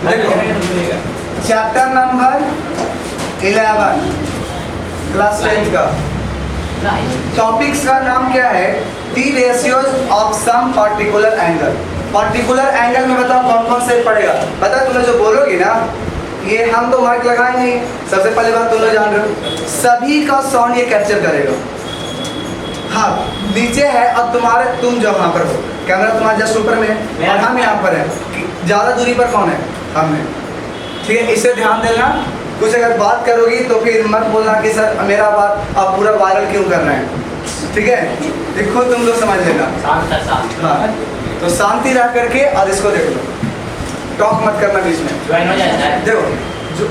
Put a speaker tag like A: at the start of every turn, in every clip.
A: देखो chapter number 11 class 10 का topics का नाम क्या है? The ratios of some particular angle. Particular angle में बताओ कौन कौन से पड़ेगा? पता तुम्हें जो बोलोगी ना, ये हम तो मार्क लगाए नहीं। सबसे पहले बात तुम लोग जान रहे हो, सभी का साउंड ये कैप्चर करेगा। हाँ नीचे है, अब तुम जो वहाँ पर हो, कैमरा तुम्हारा जस्ट ऊपर में है और हम यहाँ पर है। ज़्यादा दूरी पर कौन है? हम है। ठीक है, इसे ध्यान देना। कुछ अगर बात करोगी तो फिर मत बोलना कि सर मेरा बात आप पूरा वायरल क्यों कर रहे हैं। ठीक है, देखो तुम लोग समझ लेना। हाँ तो शांति रह करके और इसको देख लो, टॉक मत करना बीच में। देखो जो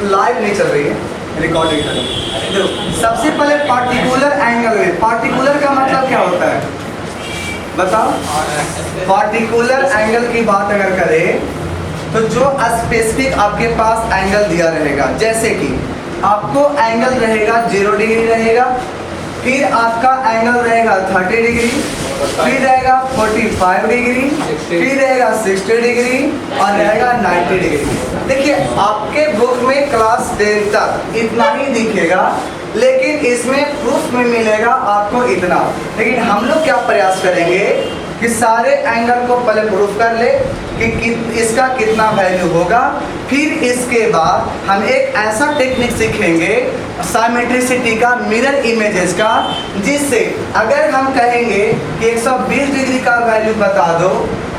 A: लाइव नहीं चल रही है, रिकॉर्डिंग कर देखो। सबसे पहले पार्टिकुलर एंगल में, पार्टिकुलर का मतलब क्या होता है बताओ? पार्टिकुलर एंगल की बात अगर करें तो जो स्पेसिफिक आपके पास एंगल दिया रहेगा, जैसे कि आपको एंगल रहेगा 0 डिग्री रहेगा, फिर आपका एंगल रहेगा 30 डिग्री, फिर रहेगा 45 डिग्री, फिर रहेगा 60 डिग्री और रहेगा 90 डिग्री। देखिए आपके बुक में क्लास 10 तक इतना ही दिखेगा, लेकिन इसमें प्रूफ में मिलेगा आपको इतना। लेकिन हम लोग क्या प्रयास करेंगे कि सारे एंगल को पहले प्रूफ कर ले कि इसका कितना वैल्यू होगा, फिर इसके बाद हम एक ऐसा टेक्निक सीखेंगे साइमेट्रिसिटी का, मिरर इमेजेस का, जिससे अगर हम कहेंगे कि 120 डिग्री का वैल्यू बता दो,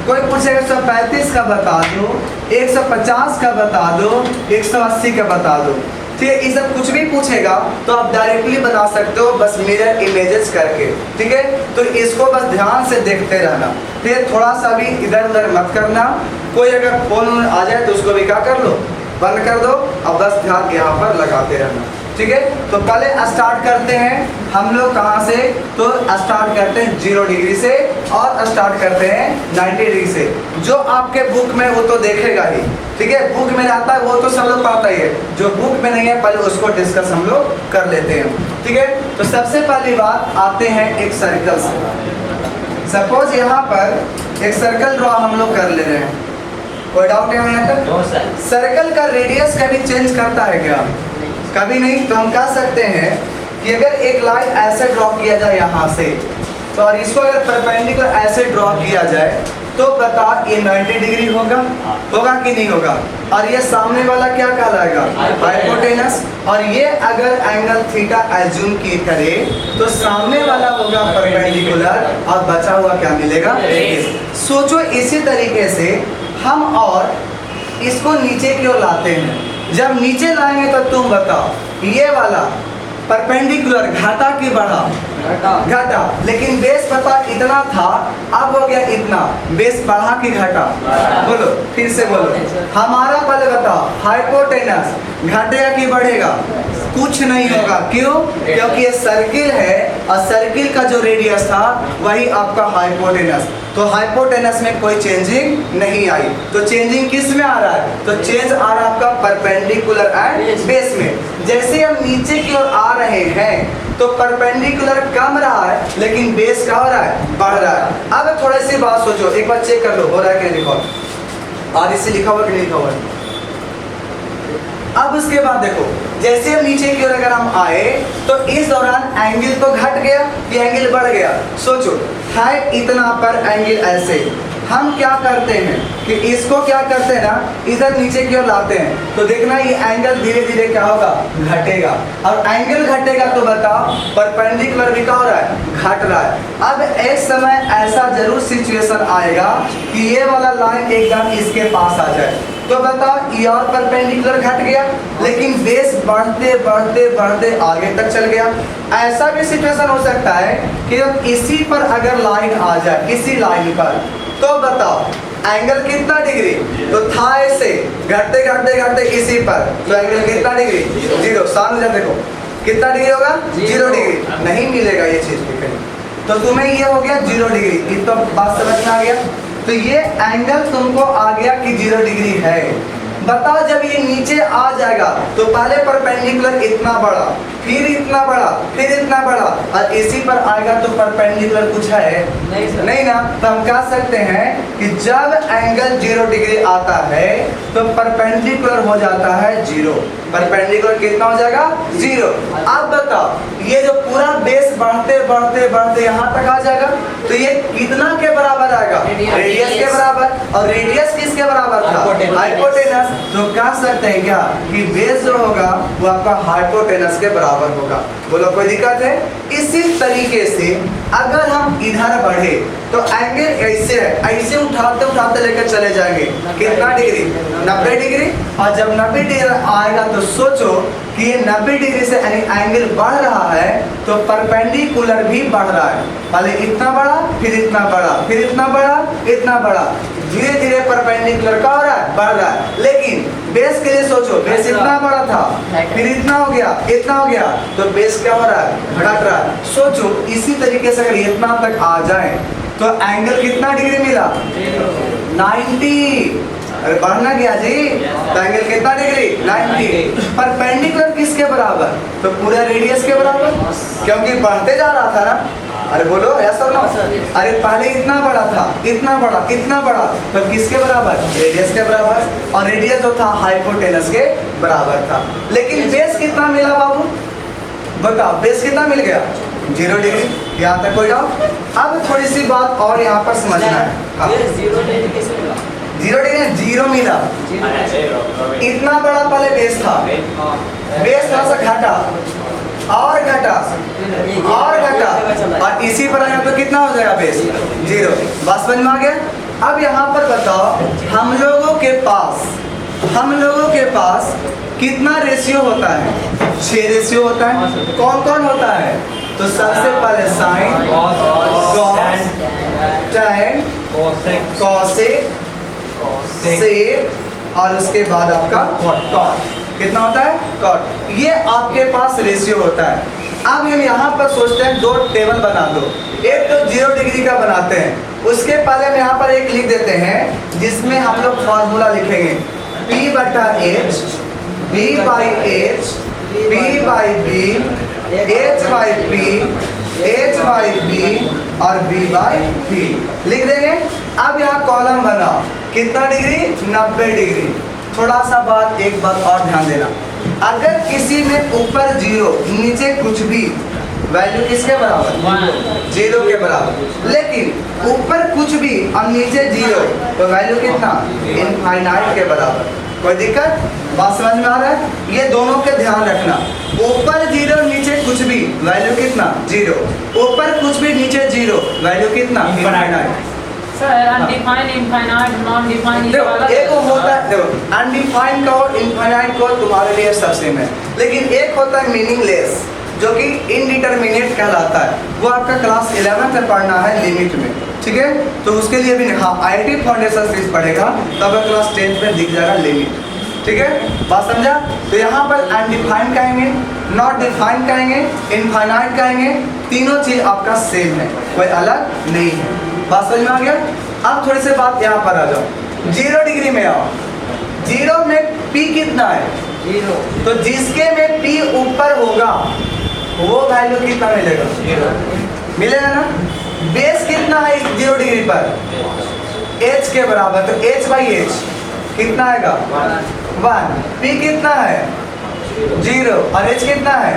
A: कोई पूछेगा 135 का बता दो, 150 का बता दो, 180 का बता दो, ठीक है, ये सब कुछ भी पूछेगा तो आप डायरेक्टली बता सकते हो बस मिरर इमेजेस करके। ठीक है, तो इसको बस ध्यान से देखते रहना। ठीक है, थोड़ा सा भी इधर उधर मत करना। कोई अगर फोन आ जाए तो उसको भी क्या कर लो, बंद कर दो, अब बस ध्यान यहाँ पर लगाते रहना। ठीक है, तो पहले स्टार्ट करते हैं हम लोग कहाँ से? तो स्टार्ट करते हैं 0 डिग्री से और स्टार्ट करते हैं 90 डिग्री से। जो आपके बुक में वो तो देखेगा ही, ठीक है, बुक में आता है वो तो सब लोग पता ही है। जो बुक में नहीं है पहले उसको डिस्कस हम लोग कर लेते हैं। ठीक है, तो सबसे पहली बात आते हैं एक सर्कल से। सपोज यहाँ पर एक सर्कल ड्रॉ हम लोग कर ले रहे हैं, कोई डाउट है यहाँ तक? सर्कल का रेडियस कभी चेंज करता है क्या? कभी नहीं। तो हम कह सकते हैं कि अगर एक लाइन ऐसे ड्रॉ किया जाए यहाँ से, तो और इसको अगर परपेंडिकुलर ऐसे ड्रॉ किया जाए तो बता ये 90 डिग्री होगा कि नहीं होगा? और ये सामने वाला क्या कहलाएगा? हाइपोटेनस। और ये अगर एंगल थीटा एज्यूम की करे तो सामने वाला होगा परपेंडिकुलर और बचा हुआ क्या मिलेगा? सोचो इसी तरीके से हम और इसको नीचे की ओर लाते हैं। जब नीचे लाएंगे तो तुम बताओ ये वाला परपेंडिकुलर घटा की बढ़ा? घटा। लेकिन बेस पता इतना था, अब हो गया इतना, बेस बढ़ा की घटा? बोलो फिर से बोलो। हमारा पहले बताओ हाइपोटेनस घटेगा कि बढ़ेगा? कुछ नहीं होगा। क्यों? क्योंकि ये सर्किल है और सर्किल का जो रेडियस था वही आपका हाइपोटेनस। तो हाइपोटेनस में कोई चेंजिंग नहीं आई। तो चेंजिंग किस में आ रहा है? तो चेंज आ रहा है आपका परपेंडिकुलर एंड बेस में। जैसे हम नीचे की ओर आ रहे हैं तो परपेंडिकुलर कम रहा है, लेकिन बेस क्या हो रहा है? बढ़ रहा है। अब थोड़ी सी बात सोचो, एक बार चेक कर लो हो रहा है कि लिखा और इससे लिखा हुआ कि नहीं लिखा हुआ है। अब उसके बाद देखो, जैसे हम नीचे की ओर अगर हम आए तो इस दौरान एंगल तो घट गया कि एंगल बढ़ गया? सोचो है इतना पर एंगल ऐसे, हम क्या करते हैं कि इसको क्या करते हैं ना, इधर नीचे की ओर लाते हैं तो देखना ये एंगल धीरे धीरे क्या होगा? घटेगा। और एंगल घटेगा तो बताओ परपेंडिकुलर भी क्या हो रहा है? घट रहा है। अब एक समय ऐसा जरूर सिचुएशन आएगा कि ये वाला लाइन एकदम इसके पास आ जाए, तो बताओ ये और परपेंडिकुलर घट गया, लेकिन बेस बढ़ते बढ़ते बढ़ते आगे तक चल गया। ऐसा भी सिचुएशन हो सकता है कि जब इसी पर अगर लाइन आ जाए, इसी लाइन पर, तो बताओ एंगल कितना डिग्री? तो था ऐसे घटते घटते घटते इसी पर, तो एंगल कितना डिग्री? 0। सामने देखो कितना डिग्री होगा? 0 डिग्री। नहीं मिलेगा ये चीज भी कहीं। तो तुम्हें ये हो गया 0 डिग्री, ये तो बात समझ में आ गया। तो ये एंगल तुमको आ गया कि 0 डिग्री है। बताओ जब ये नीचे आ जाएगा तो पहले परपेंडिकुलर इतना बड़ा, फिर इतना बड़ा, फिर इतना बड़ा, और इसी पर आएगा तो परपेंडिकुलर कुछ है नहीं ना। तो हम कह सकते हैं कि जब एंगल 0 डिग्री आता है तो परपेंडिकुलर हो जाता है 0। परपेंडिकुलर कितना हो जाएगा? 0। अब बताओ ये जो पूरा बेस बढ़ते बढ़ते बढ़ते यहाँ तक आ जाएगा तो ये कितना के बराबर आएगा? रेडियस के बराबर। और रेडियस किसके बराबर था? हाइपोटेनस। तो कह सकते हैं क्या कि बेस जो होगा वो आपका हाइपोटेनस के बराबर होगा। बोलो कोई दिक्कत है? इसी तरीके से अगर हम इधर बढ़े तो एंगल ऐसे है, ऐसे उठाते उठाते लेकर चले जाएंगे कितना डिग्री? 90 डिग्री। और जब 90 डिग्री आएगा तो सोचो कि ये 90 डिग्री से एंगल बढ़ रहा है तो परपेंडिकुलर भी बढ़ रहा है। पहले इतना बड़ा, फिर इतना बड़ा, फिर इतना बड़ा, इतना बड़ा, धीरे धीरे परपेंडिकुलर का हो रहा है, बढ़ रहा है। लेकिन बेस के लिए सोचो, बेस इतना बड़ा था, फिर इतना हो गया, इतना हो गया, तो बेस क्या हो रहा है? घट रहा है। सोचो इसी तरीके से अगर इतना तक आ जाए तो एंगल कितना डिग्री मिला? 90। अरे बढ़ना गया जी, तो एंगल कितना डिग्री? 90। परपेंडिकुलर किसके बराबर? तो पूरा रेडियस के बराबर, क्योंकि बढ़ते जा रहा था ना। अरे बोलो ऐसा ना। अरे पहले इतना बड़ा था, इतना बड़ा, इतना बड़ा, तो किसके बराबर? रेडियस के बराबर। और रेडियस जो था हाइपोटेनस के बराबर था। लेकिन बेस कितना मिला बाबू? बताओ बेस कितना मिल गया? 0 डिग्री। यहाँ तक कोई डाउट? अब थोड़ी सी बात और यहाँ पर समझना है। 0 डिग्री 0 मिला। इतना बड़ा पहले बेस था, बेस थोड़ा सा घटा और घटा और घटा, और इसी पर आया तो कितना हो जाएगा बेस? 0। बस समझ में आ गया? अब यहाँ पर बताओ हम लोगों के पास कितना रेशियो होता है? 6 रेशियो होता है। कौन कौन होता है? तो सबसे पहले साइन, कॉस, टैन, कोसेक, सेक, और उसके बाद आपका कॉट। कितना होता है? कॉट। ये आपके पास रेशियो होता है। अब हम यहाँ पर सोचते हैं 2 टेबल बना दो। एक तो 0 डिग्री का बनाते हैं, उसके पहले हम यहाँ पर एक लिख देते हैं जिसमें हम लोग फॉर्मूला लिखेंगे P/H, B/H, B/B, H/P, H/B और B/B लिख देंगे। अब यहाँ कॉलम बनाओ, कितना डिग्री? 90 डिग्री। थोड़ा सा एक बात और ध्यान देना, अगर किसी में ऊपर 0 नीचे कुछ भी, वैल्यू किसके बराबर? 0 के बराबर। लेकिन ऊपर कुछ भी और नीचे 0 तो वैल्यू कितना? इनफाइनाइट के बराबर। कोई दिक्कत? बात समझ में आ रहा है? ये दोनों के ध्यान रखना। ऊपर 0 नीचे कुछ भी, वैल्यू कितना? 0। ऊपर कुछ भी नीचे 0, वैल्यू कितना? Infinite.
B: Undefined, infinite, non defined,
A: एक होता है, देखो अनडिफाइंड का और इनफाइनाइट का तुम्हारे लिए सब सेम है। लेकिन एक होता है मीनिंगलेस जो कि इनडिटरमिनेट कहलाता है। वो आपका क्लास 11 में पढ़ना है लिमिट में, ठीक है? तो उसके लिए भी हाँ IIT फाउंडेशन सीरीज पढ़ेगा तब क्लास 10 में दिख जाएगा लिमिट, ठीक है? बात समझा? तो यहाँ पर अनडिफाइंड कहेंगे, नॉट डिफाइंड कहेंगे, इनफाइनाइट कहेंगे, तीनों चीज आपका सेम है, कोई अलग नहीं है। बात समझ में आ गया? अब थोड़ी सी बात यहाँ पर आ जाओ, 0 डिग्री में आओ। 0 में P कितना है? 0। तो जिसके में P ऊपर होगा वो वैल्यू कितना मिलेगा? 0 मिलेगा ना। बेस कितना है 0 डिग्री पर? H के बराबर, तो H/H कितना आएगा? 1। P कितना है? 0। और H कितना है?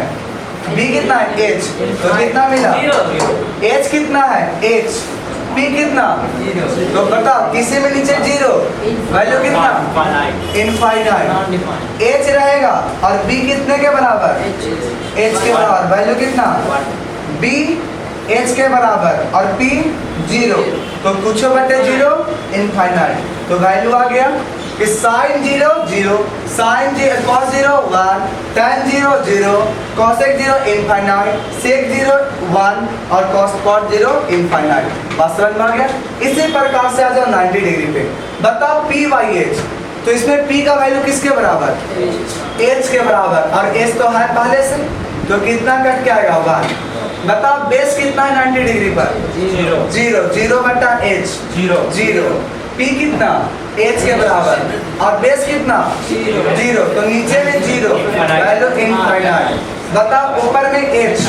A: B कितना है? H। तो कितना मिला? H कितना है? H। P कितना? 0। तो बताओ किसी में नीचे 0, वैल्यू कितना? इनफाइनाइट। H रहेगा और B कितने के बराबर? H के बराबर, वैल्यू कितना? B H के बराबर और P 0, तो कुछ बटे 0, इनफाइनाइट। तो वैल्यू आ गया कि sine 0 0, sine 0 cos 0 1, tan 0 0, cosec 0 infinite, sec 0 1 और cot 0 इनफाइनाइट। बात समझ में आ गया? इसी प्रकार से आ जाओ 90 डिग्री पे। बताओ P/H, तो इसमें P का वैल्यू किसके बराबर? H के बराबर, और H तो है पहले से, तो कितना कट के आएगा? 1। बताओ बेस कितना है 90 डिग्री पर? 0। 0 बटा H 0। P कितना? H के बराबर, और बेस कितना? 0। तो नीचे में 0, वैल्यू इनफाइनाइट। बताओ ऊपर में h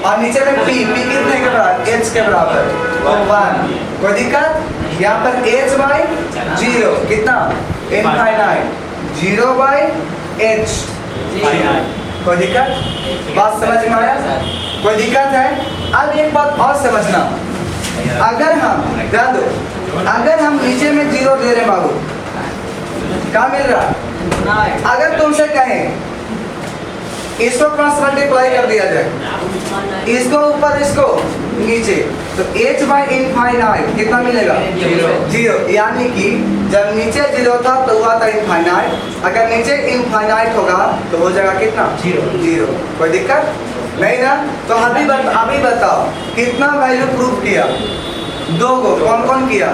A: और नीचे में p कितने के बराबर, h के बराबर, तो 1। कोई दिक्कत? यहाँ पर h बाई 0 कितना, इनफाइनाइट, 0 बाई h। कोई दिक्कत? बात समझ में आया? कोई दिक्कत है? अब एक बात और समझना, अगर हम ध्यान दो, अगर हम नीचे में 0 दे रहे बाबू, क्या मिल रहा? अगर तुमसे कहें इसको क्रॉस मल्टीप्लाई कर दिया जाए, इसको ऊपर इसको नीचे, तो h बाई इनफाइनाइट कितना मिलेगा, 0। यानी कि जब नीचे 0 था तो हुआ था इनफाइनाइट, अगर नीचे इनफाइनाइट होगा तो हो जाएगा कितना, 0। कोई दिक्कत नहीं ना? तो अभी बताओ कितना वैल्यू प्रूव किया, 2 को, कौन कौन किया,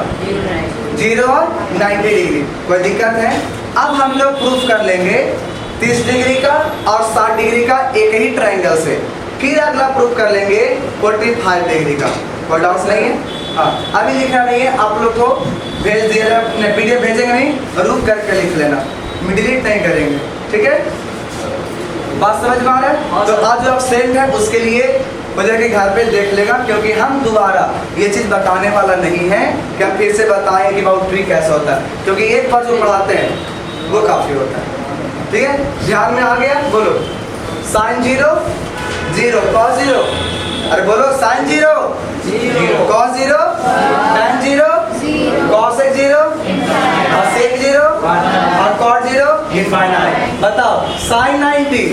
A: 0 और 90 डिग्री। कोई दिक्कत है? अब हम लोग प्रूफ कर लेंगे 30 डिग्री का और 60 डिग्री का एक ही ट्रायंगल से, फिर अगला प्रूफ कर लेंगे 45 डिग्री का। कोई डाउट नहीं है? हाँ, अभी लिखना नहीं है, आप लोग को भेज दिया, पीडीएफ भेजेंगे नहीं, रुक करके लिख लेना, डिलीट नहीं करेंगे, ठीक है? बात समझ में आ रहा है? तो आज जो आप सेंड है उसके लिए मुझे के घर पे देख लेगा, क्योंकि हम दोबारा ये चीज़ बताने वाला नहीं है कि हम फिर से बताएं कि बाउंड्री कैसा होता है, क्योंकि एक बार जो पढ़ाते हैं वो काफ़ी होता है। ठीक है, ध्यान में आ गया? बोलो साइन 0 0 कॉस 0, अरे बोलो साइन 0 कॉस 0 tan 0 कॉस 0 और sec 0 और cot 0 इनफाइनाइट। बताओ साइन 90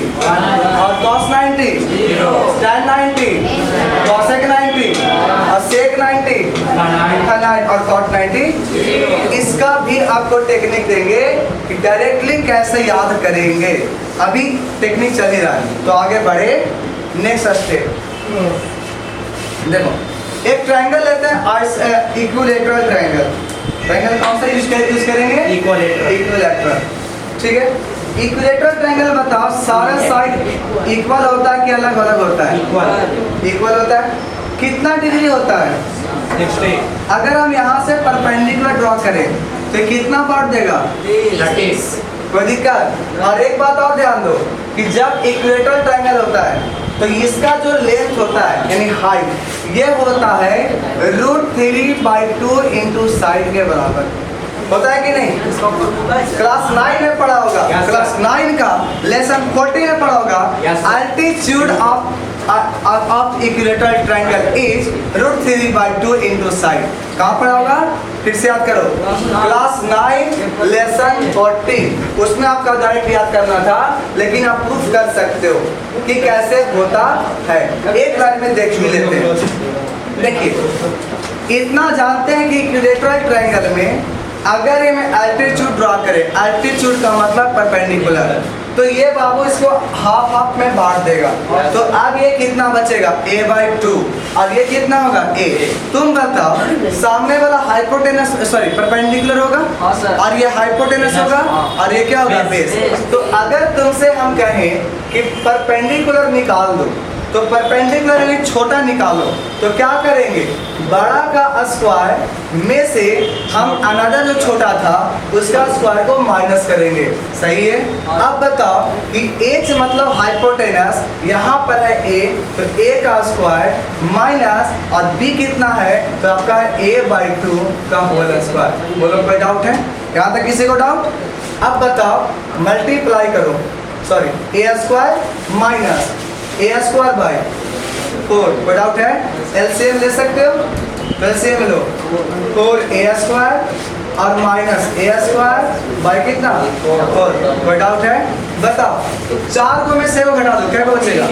A: और cos 90, tan 90, cosec 90 और sec 90, इनफाइनाइट और cot 90। इसका भी आपको टेक्निक देंगे कि डायरेक्टली कैसे याद करेंगे, अभी टेक्निक चल ही रहा है, तो आगे बढ़े। नेक्स्ट स्टेप देखो, एक ट्रायंगल लेते हैं, इक्विलैटरल ट्रायंगल। ट्रायंगल कौन सा यूज करेंगे, इक्विलैटरल। ठीक है, इक्विलैटरल ट्रायंगल बताओ सारा साइड इक्वल होता है कि अलग अलग होता है, इक्वल होता है। कितना डिग्री होता है,
C: 60।
A: अगर हम यहाँ से परपेंडिकुलर ड्रॉ करें तो कितना पार्ट देगा,
C: 30।
A: कोई दिक्कत? और एक बात और ध्यान दो कि जब इक्वेटरल ट्रायंगल होता है तो इसका जो लेंथ होता है यानी हाइट, ये होता है √3/2 इंटू साइड के बराबर, होता है कि नहीं? क्लास 9 में पढ़ा होगा, क्लास 9 का लेसन 40 में पढ़ा होगा। Altitude of equilateral triangle is √3/2 into side. कहाँ पढ़ा होगा, फिर से याद करो, क्लास 9 लेसन 40, उसमें आपका डायरेक्ट याद करना था, लेकिन आप प्रूफ कर सकते हो कि कैसे होता है। एक लाइन में देख भी लेते हैं। देखिए, इतना जानते हैं कि इक्विलैटरल ट्रायंगल में अगर ये मैं एल्टीट्यूड ड्रॉ करें, एल्टीट्यूड का मतलब परपेंडिकुलर, तो ये बाबू इसको हाफ हाफ में बांट देगा, तो अब ये कितना बचेगा, a/2, और ये कितना होगा, a। तुम बताओ सामने वाला हाइपोटेनस सॉरी परपेंडिकुलर होगा और ये हाइपोटेनस होगा और ये क्या होगा, बेस। तो अगर तुमसे हम कहें कि परपेंडिकुलर निकाल दो, तो परपेंडिकुलर यानी छोटा निकालो, तो क्या करेंगे, बड़ा का स्क्वायर में से हम अनदर जो छोटा था उसका स्क्वायर को माइनस करेंगे, सही है? अब बताओ कि h मतलब हाइपोटेनस, यहाँ पर है a, तो a का स्क्वायर माइनस और b कितना है, तो आपका है a/2 का होल स्क्वायर। बोलो कोई डाउट है यहाँ तक, किसी को डाउट? अब बताओ मल्टीप्लाई करो, sorry a² minus a² bye 4, कोई डाउट है? एलसीएम ले सकते हो, तो एलसीएम लो, 4a² और माइनस a² बाय कितना, 4, कोई डाउट है? बताओ 4 को में से वो घटा दो, क्या बचेगा,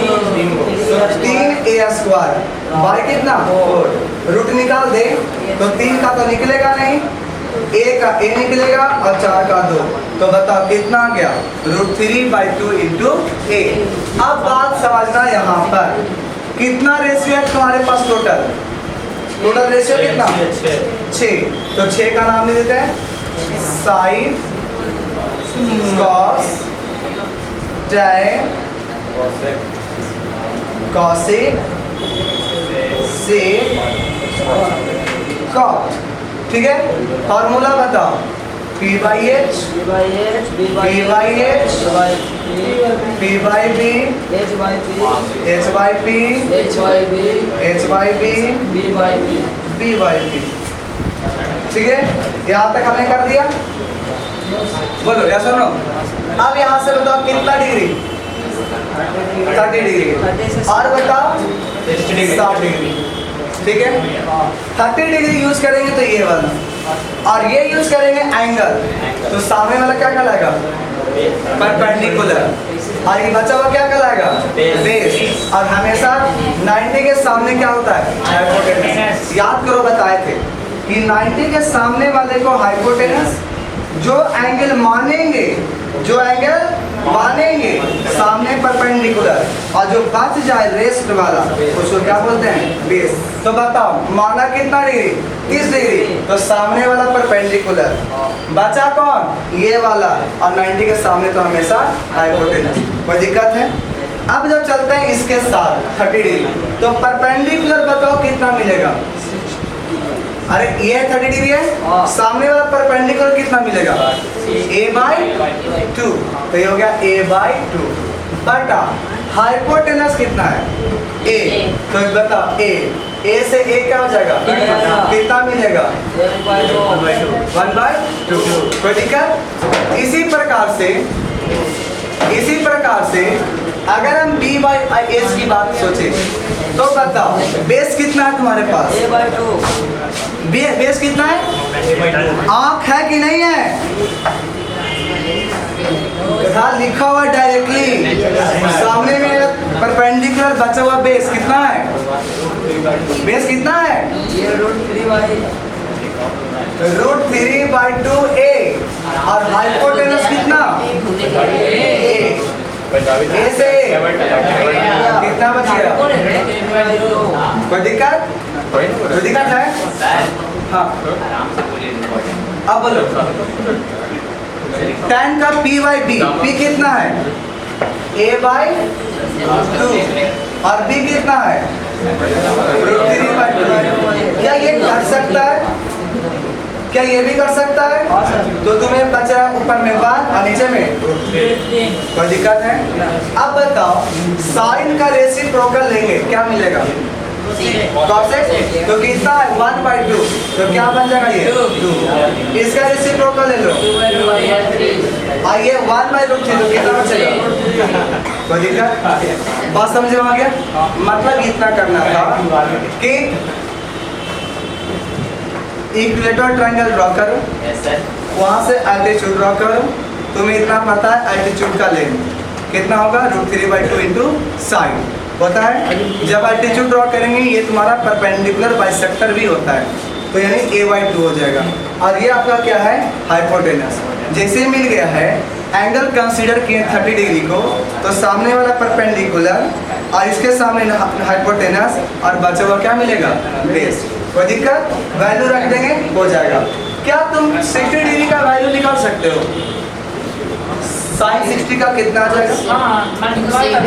A: 3a² बाय कितना, 4, रूट निकाल दे, तो 3 का तो निकलेगा नहीं, a का a निकलेगा और 4 का 2, तो बताओ कितना आ गया, √3/2 इंटू a। अब बात समझना, यहाँ पर कितना रेशियो है तुम्हारे पास, टोटल रेशियो कितना, 6, तो 6 का नाम ले देते हैं sine cos tan cosec sec cot. ठीक है, फार्मूला बताओ, P by H,
D: B by H, B by
A: P by H,
D: B by P,
A: P by B,
D: H by P,
A: H by P,
D: H by B,
A: H by B,
D: B by P.
A: B by P। ठीक है, यहाँ तक हमने कर दिया। बोलो या सुनो। अब यहाँ से बताओ कितना डिग्री? 30 डिग्री। और बताओ 60 डिग्री। ठीक है, 30 डिग्री यूज करेंगे तो ये वाला, और ये यूज करेंगे एंगल, तो सामने वाला क्या कहलाएगा? परपेंडिकुलर। और ये बचा हुआ क्या कहलाएगा? बेस। और हमेशा 90 के सामने क्या होता है? हाइपोटेनस। याद करो, बताए थे कि 90 के सामने वाले को हाइपोटेनस, जो एंगल मानेंगे सामने परपेंडिकुलर, और जो बच जाए रेस्ट वाला उसको क्या बोलते हैं? बेस। तो बताओ, माना कितना डिग्री? 30 डिग्री, तो सामने वाला परपेंडिकुलर, बचा कौन? ये वाला, और 90 के सामने तो हमेशा हाइपोटेनस। कोई दिक्कत है? अब जब चलते हैं इसके साथ 30 डिग्री, तो परपेंडिकुलर बताओ कितना मिलेगा? अरे ये 30 डिग्री है, सामने वाला परपेंडिकुलर कितना मिलेगा? a/2। तो ये हो गया a/2 बटा हाइपोटेनस कितना है? a। तो बताओ a से a क्या हो जाएगा? कितना मिलेगा? 1/2। कोई दिक्कत? इसी प्रकार से अगर हम b by h की बात सोचे तो बताओ बेस कितना है तुम्हारे पास? बेस कितना है? आंख है कि नहीं है? कथा लिखा हुआ डायरेक्टली सामने में परपेंडिकुलर बचा हुआ बेस कितना है? बेस कितना है? √3/2a। और हाइपोटेनस कितना? a से कितना बचेगा? कोई दिक्कत है? हाँ, अब बोलो। tan का p/b, p कितना है? a/2। और b कितना है? √3/2। क्या ये कर सकता है? क्या ये भी कर सकता है? तो तुम्हें बच रहा है ऊपर में 1 और नीचे में। कोई दिक्कत है? अब बताओ, साइन का रेसिप्रोकल लेंगे क्या मिलेगा? कॉसेक। तो कितना है? 1/2। तो क्या बन जाएगा ये? 2। इसका रेसिप्रोकल ले लो, और ये 1/√3, तो कितना बचेगा? कोई दिक्कत? बात समझ में आ गया? मतलब इतना करना था कि इक्वेटर ट्रायंगल ड्रॉ करो, वहाँ से एल्टीट्यूड ड्रॉ करो। तुम्हें इतना पता है एल्टीट्यूड का लेंथ कितना होगा? √3/2 इंटू साइन होता है। जब एल्टीट्यूड ड्रॉ करेंगे ये तुम्हारा परपेंडिकुलर बाइसेक्टर भी होता है, तो यानी a/2 हो जाएगा। और ये आपका क्या है? हाइपोटेनस। जैसे मिल गया है, एंगल कंसीडर किए 30 डिग्री को, तो सामने वाला परपेंडिकुलर और इसके सामने हाइपोटेनस, और बचा हुआ क्या मिलेगा? बेस। कोई दिक्कत? वैल्यू रख देंगे, हो जाएगा। क्या तुम 60 डिग्री का वैल्यू निकाल सकते हो? साइन 60 का कितना आ जाएगा?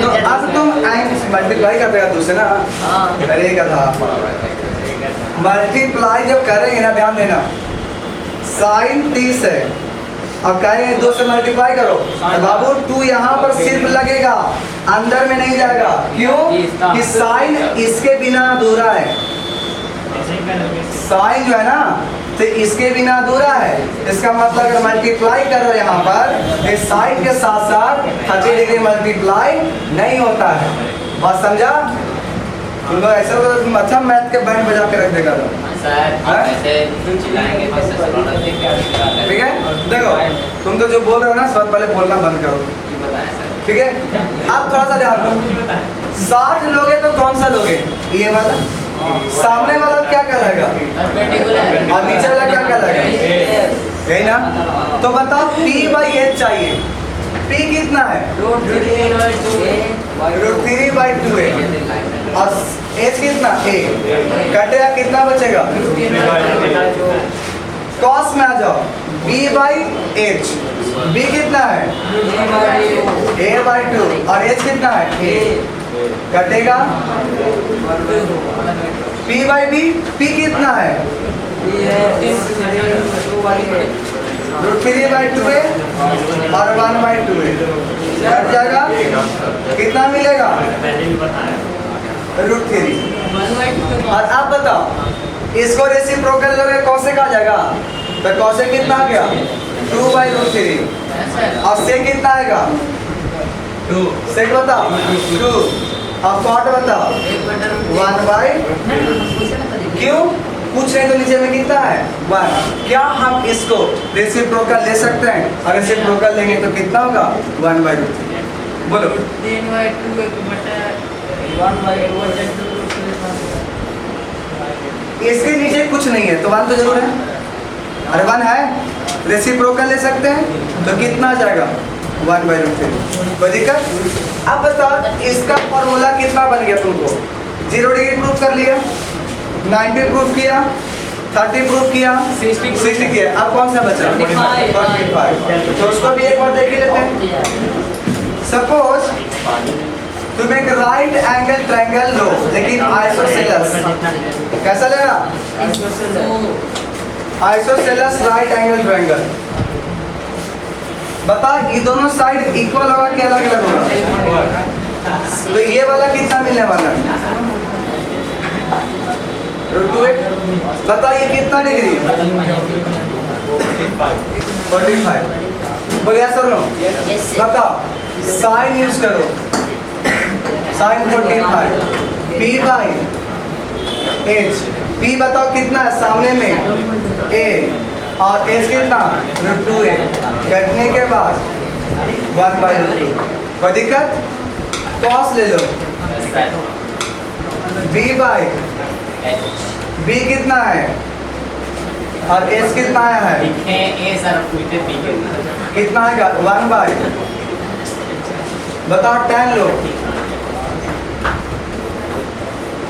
A: तो अब तुम मल्टीप्लाई कर देगा दूसरे ना? करेगा था मल्टीप्लाई जब करेंगे ना, ध्यान देना, साइन 30 है, अब कहेंगे 2 से मल्टीप्लाई करो, बाबू 2 यहाँ पर सिर्फ लगेगा, अंदर में नहीं जाएगा। क्यों? कि साइन इसके बिना अधूरा है। साइन जो है ना, तो इसके बिना अधूरा है। इसका मतलब अगर मल्टीप्लाई करो यहाँ पर, इस साइन के साथ साथ 30 डिग्री मल्टीप्लाई नहीं होता है। बात समझा? तुम ऐसा तो तुम अच्छा मैथ के बैंड बजा के रख देगा। ठीक है, देखो तुम तो जो बोल रहे हो ना, सब पहले बोलना बंद करो। ठीक है, अब थोड़ा सा ध्यान दो। 60 लोगे तो कौन सा लोगे? ये वाला। सामने वाला क्या कहलाएगा? और नीचे वाला क्या कहलाएगा? यही ना? तो बताओ p/h चाहिए। p कितना है? √3/2 है, और h कितना? a। कटेगा, कितना बचेगा? कॉस में आ जाओ, b/h। b कितना है? a/2, और h कितना है? a। कटेगा p/b। p कितना है? √3/2a और 1/2a कट जाएगा, कितना मिलेगा √3। और अब बताओ इसको रेसिप्रोकल लोगे कॉसेक आ जाएगा, तो कॉसेक कितना आ गया 2/√3 और सेक कितना आएगा
C: 2
A: सेक बताओ 2 और कॉट बताओ 1/, क्यों पूछ रहे तो नीचे में कितना है 1। क्या हम इसको रेसिप्रोकल ले सकते हैं, और रेसिप्रोकल लेंगे तो कितना होगा 1/√3। बोलो इसके नीचे कुछ नहीं है तो 1 तो जरूर है, अरे 1 है, रेसिप्रोकल ले सकते हैं तो कितना आ जाएगा 1/√3। कोई दिक्कत? अब बताओ इसका फॉर्मूला कितना बन गया तुमको, 0 डिग्री प्रूफ कर लिया, 90 प्रूफ किया, 30 प्रूफ किया, 60 किया, अब कौन सा बचा 45। तो उसको भी एक बार देख ही लेते हैं। सपोज तुम एक राइट एंगल ट्रायंगल लो लेकिन आइसोसेलेस, कैसा लेगा आइसोसेलेस राइट एंगल ट्रायंगल। बता ये दोनों साइड इक्वल होगा कि अलग अलग होगा, तो ये वाला कितना मिलने वाला है √2a। बता ये कितना डिग्री 45। बोलिए सर नो, बताओ साइन यूज करो, साइन 45 p/h, p बताओ कितना है सामने में a और h कितना √2a, कटने के बाद 1/√2। कोई दिक्कत? कॉस ले लो b कितना है और h कितना आया है कितना आएगा 1/, बताओ tan लो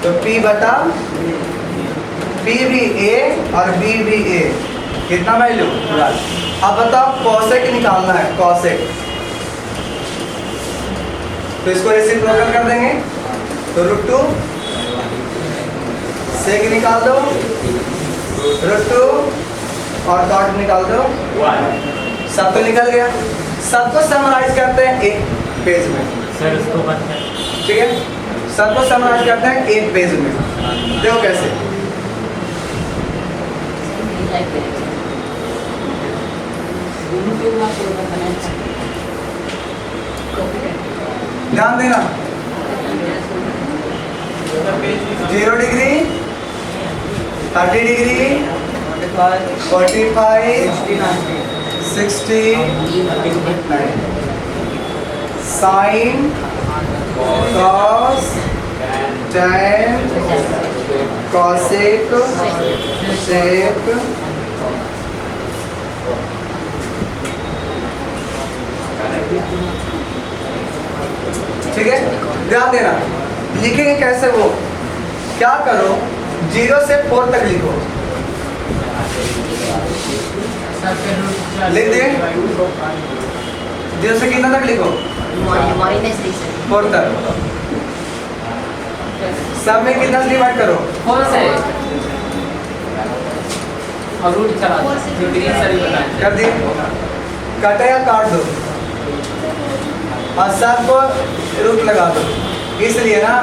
A: तो p बता p भी a और b भी a, कितना वैल्यू। अब बताओ कॉसेक निकालना है, कॉसेक तो इसको रेसिप्रोकल कर देंगे तो √2 सेक निकाल दो √2 और डॉट निकाल दो 1, सब तो निकल गया। सबको समराइज करते हैं एक पेज में, ठीक है, सबको समराइज करते हैं एक पेज में। देखो कैसे, ध्यान देना 0 degree 30 degree 45 60 sine cos tan cosec sec ठीक है। ध्यान देना लिखेंगे कैसे, वो क्या करो 0 से 4 तक लिखो, लिख दे 0 से कितना तक लिखो 4 तक। सब में कितना डिवाइड करो
B: 4 से और रूट चला जो ग्रीन सर बताएं
A: कर दिए, काटा या काट दो और सबको रूट लगा दो, इसलिए ना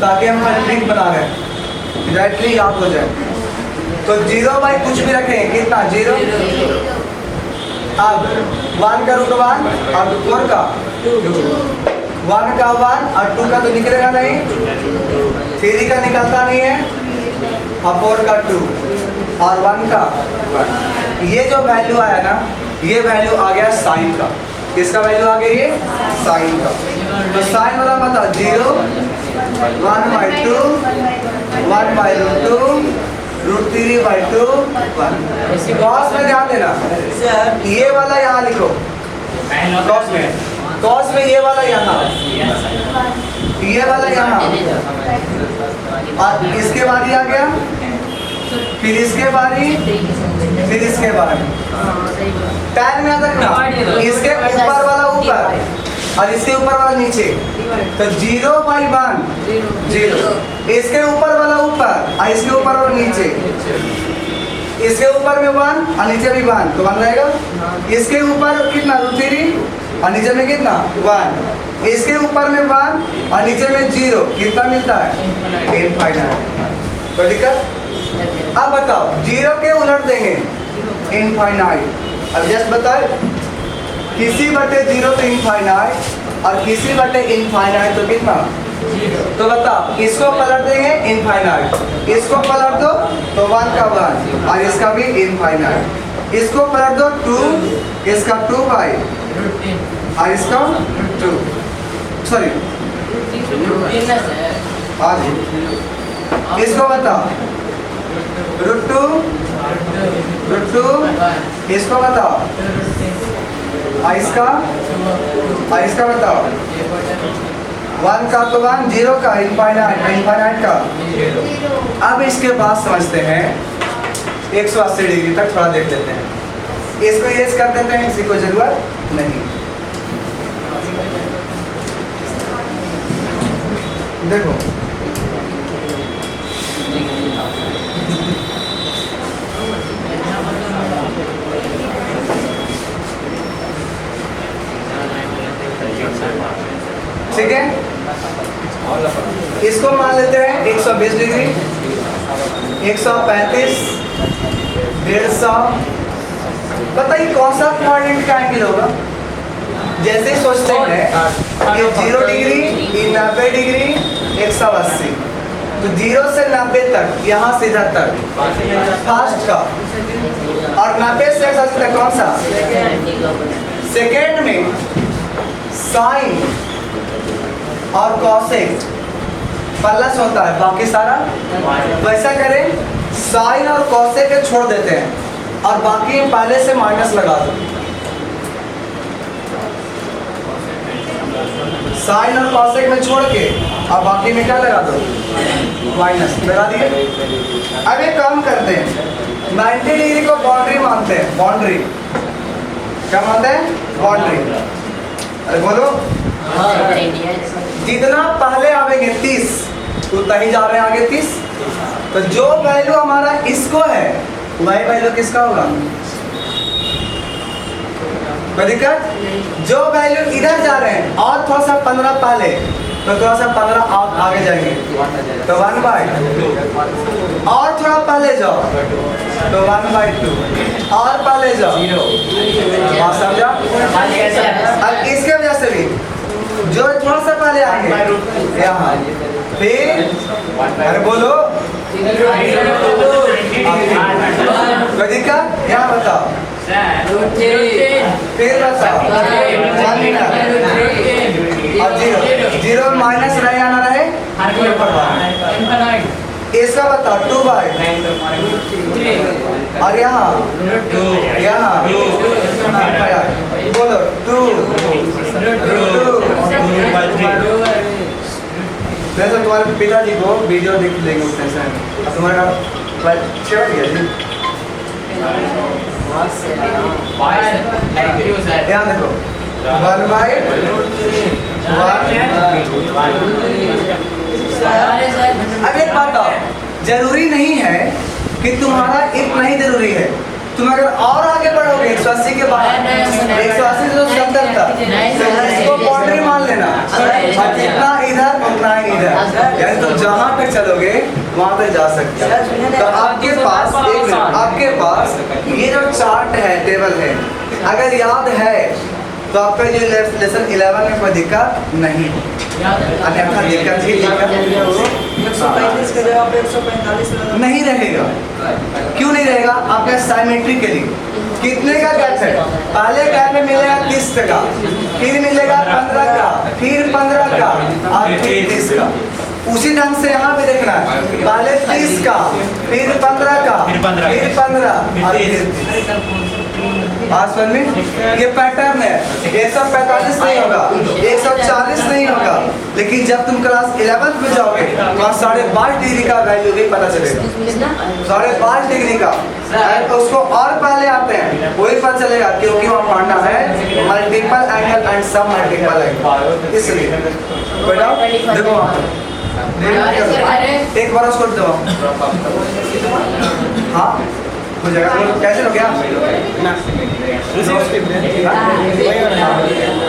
A: ताकि हम ट्रिक बना रहे हैं डायरेक्टली याद हो जाए। तो 0/, कुछ भी रखें कितना 0, अब 1 का √1 और 4 का 1 का 1 और 2 का तो निकलेगा नहीं, 3 का निकलता नहीं है और 4 का 2 और 1 का 1। ये जो वैल्यू आया ना, ये वैल्यू आ गया साइन का। किसका वैल्यू आ गया ये साइन का। तो साइन वाला बता 0 1/2 1/√2 √3/2 1। कॉस में ध्यान देना, ये वाला यहाँ लिखो कॉस में ये वाला यहाँ, ये वाला यहाँ और इसके बारी आ गया, फिर इसके बारी, फिर इसके बारी। टैन में याद रखना इसके ऊपर वाला ऊपर और इसके ऊपर वाला नीचे, तो 0/1 0, इसके ऊपर वाला ऊपर और इसके ऊपर वाला नीचे। इसके ऊपर में 1 और नीचे भी 1 तो 1 रहेगा। इसके ऊपर कितना √3 और नीचे में कितना 1। इसके ऊपर में 1 और नीचे में 0 कितना मिलता है इनफाइनाइट। कोई दिक्कत? अब बताओ 0 के उलट देंगे इनफाइनाइट। अब जस्ट बताओ किसी बटे 0 तो इनफाइनाइट और किसी बटे इनफाइनाइट तो कितना। तो बताओ इसको पलट देंगे इनफाइनाइट, इसको पलट दो तो 1 का 1 और इसका भी इनफाइनाइट। इसको पलट दो 2, इसका 2 बाई और इसका 2 सॉरी आज इसको बताओ √2 इसको बताओ और इसका बताओ 1 का तो 1, 0 का इनफाइनाइट का। अब इसके बाद समझते हैं 180 डिग्री तक थोड़ा देख लेते हैं। इसको ये कर देते हैं, किसी को जरूरत नहीं। देखो ठीक है, इसको मान लेते हैं 120 डिग्री, 135, 150। बताइए कौन सा क्वाड्रेंट का एंगल होगा। जैसे सोचते हैं कि 0 डिग्री, 90 डिग्री, 180 तो 0 से 90 तक यहाँ से इधर तक फर्स्ट का और 90 से 180 तक कौन सा सेकेंड में साइन और कॉसेक प्लस होता है, बाकी सारा वैसा करें साइन और कॉसेक के छोड़ देते हैं और बाकी पहले से माइनस लगा दो। साइन और कॉसेक में छोड़ के और बाकी में क्या लगा दो माइनस लगा दिए। अब एक काम करते हैं 90 डिग्री को बाउंड्री मानते हैं। बाउंड्री क्या मानते हैं? बाउंड्री। अरे बोलो जितना पहले आवेंगे 30 उतना ही जा रहे हैं आगे 30। तो जो वैल्यू हमारा इसको है वही वैल्यू किसका होगा? कोई दिक्कत? जो वैल्यू इधर जा रहे हैं और थोड़ा सा 15 पहले तो थोड़ा सा 15 आप आगे जाएंगे तो 1/2 और थोड़ा पहले जाओ तो 1/2 और पहले जाओ। बात समझा? अब इसके वजह से भी जो थोड़ा सा पहले आएंगे यहाँ फिर अरे बोलो कोई दिक्कत? यहाँ बताओ फिर बताओ और 0 माइनस रहे या ना रहे इसका बताओ 2/, और यहाँ बोलो 2 मैं तो तुम्हारे पिताजी को वीडियो देख लेंगे उस टेंशन तुम्हारा ध्यान देखो 1/1। अब एक बात बताओ, जरूरी नहीं है कि तुम्हारा इतना ही जरूरी है। तुम अगर और आगे बढ़ोगे 180 के बाद 180 से 70 तक इसको बाउंड्री मान लेना और जितना इधर उतना ही इधर, यानी तुम जहाँ तक चलोगे वहाँ तक जा सकते हो। तो आपके पास आपके पास ये जो चार्ट है टेबल है अगर याद है तो आपका जो लेसन 11 में कोई दिक्कत नहीं, अन्यथा दिक्कत ही दिक्कत
D: 135 का जवाब 145
A: नहीं रहेगा। क्यों नहीं रहेगा? आपका साइमेट्रिकली कितने का गैप है? पहले गैप में मिलेगा 30 का, फिर मिलेगा 15 का, फिर 15 का और फिर 30 का। उसी ढंग से यहाँ पे देखना है, पहले 30 का, फिर 15 का, फिर 15 और फिर आज में ये पैटर्न है। 145 नहीं होगा, 140 नहीं होगा, लेकिन जब तुम क्लास 11th में जाओगे वहाँ 12.5 डिग्री का वैल्यू भी पता चलेगा। 12.5 डिग्री का उसको और पहले आते हैं वही पता चलेगा, क्योंकि वहाँ पढ़ना है मल्टीपल एंगल एंड सब मल्टीपल एंगल। इसलिए देखो वहाँ एक बार उसको दो। हाँ हो जाएगा। कैसे हो गया?
C: रिसीव
A: हाँ?